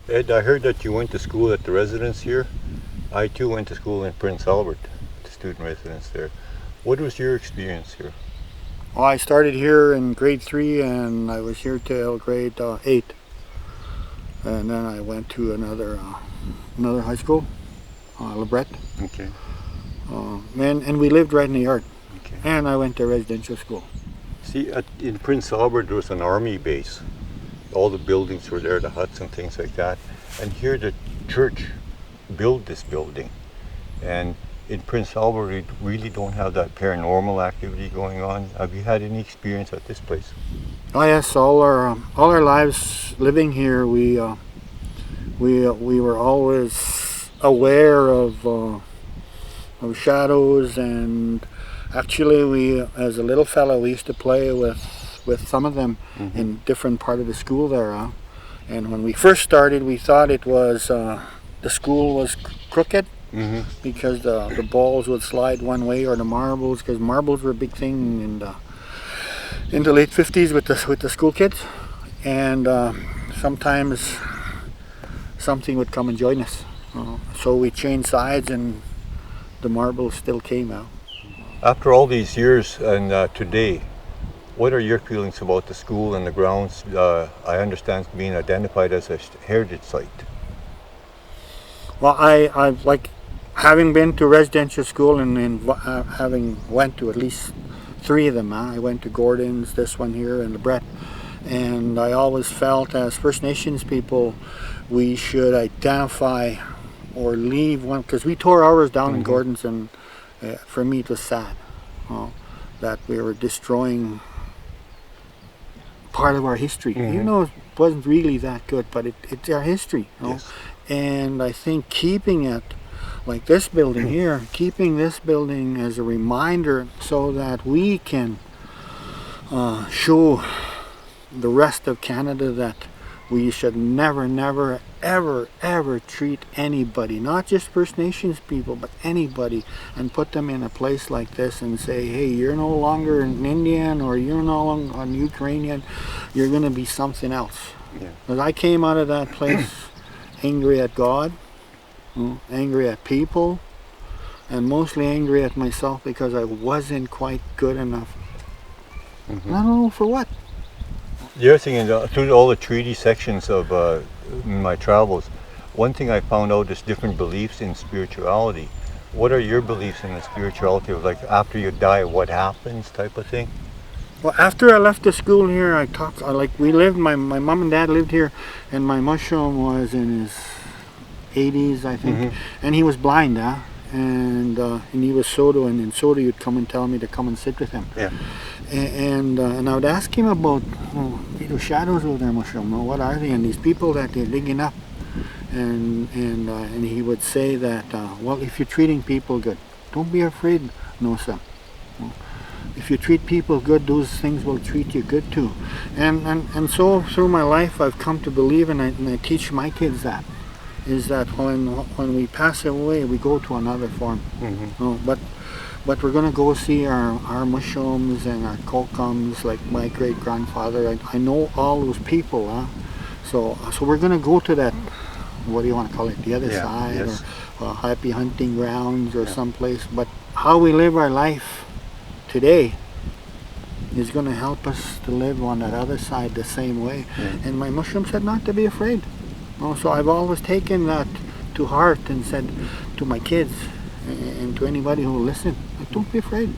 Ed, I heard that you went to school at the residence here. I too went to school in Prince Albert, the student residence there. What was your experience here? Well, I started here in grade 3 and I was here till grade 8. And then I went to another high school, Lebret. Okay. And we lived right in the yard. Okay. And I went to residential school. See, in Prince Albert there was an army base. All the buildings were there, the huts and things like that. And here the church built this building. And in Prince Albert, we really don't have that paranormal activity going on. Have you had any experience at this place? Oh yes, all our lives living here, we were always aware of shadows, and actually we, as a little fellow, we used to play with some of them in different part of the school there. And when we first started, we thought it was the school was crooked. Because the balls would slide one way, or the marbles, because marbles were a big thing in the late 50s with the school kids, and sometimes something would come and join us. So we changed sides, and the marbles still came out. After all these years and today, what are your feelings about the school and the grounds? I understand being identified as a heritage site. Well, I like, having been to residential school and having went to at least 3 of them. I went to Gordon's, this one here, and Lebret. And I always felt, as First Nations people, we should identify or leave one, because we tore ours down in Gordon's, and for me it was sad that we were destroying part of our history. Even though it wasn't really that good, but it's our history. Yes. And I think keeping it, like this building here, keeping this building as a reminder so that we can show the rest of Canada that we should never, never, ever, ever treat anybody, not just First Nations people, but anybody, and put them in a place like this and say, hey, you're no longer an Indian, or you're no longer a Ukrainian, you're going to be something else. Because I came out of that place angry at God, angry at people, and mostly angry at myself because I wasn't quite good enough. I don't know for what. The other thing is, through all the treaty sections of my travels, one thing I found out is different beliefs in spirituality. What are your beliefs in the spirituality of, like, after you die, what happens type of thing? Well, after I left the school here, we lived, my mom and dad lived here, and my mushroom was in his 80s, I think, and he was blind, and he was Soto, and in Soto you'd come and tell me to come and sit with him. And I would ask him about those shadows over there, mushroom, what are they, and these people that they're digging up, and he would say that, well, if you're treating people good, don't be afraid, no son. If you treat people good, those things will treat you good too. And so through my life I've come to believe, and I teach my kids that, is that when we pass away, we go to another form. But we're going to go see our mushrooms and our kokums, like my great grandfather. I know all those people. So we're going to go to that, what do you want to call it, the other side, or happy hunting grounds, or someplace. But how we live our life today is going to help us to live on that other side the same way. And my mushroom said not to be afraid. So I've always taken that to heart and said to my kids and to anybody who will listen, don't be afraid.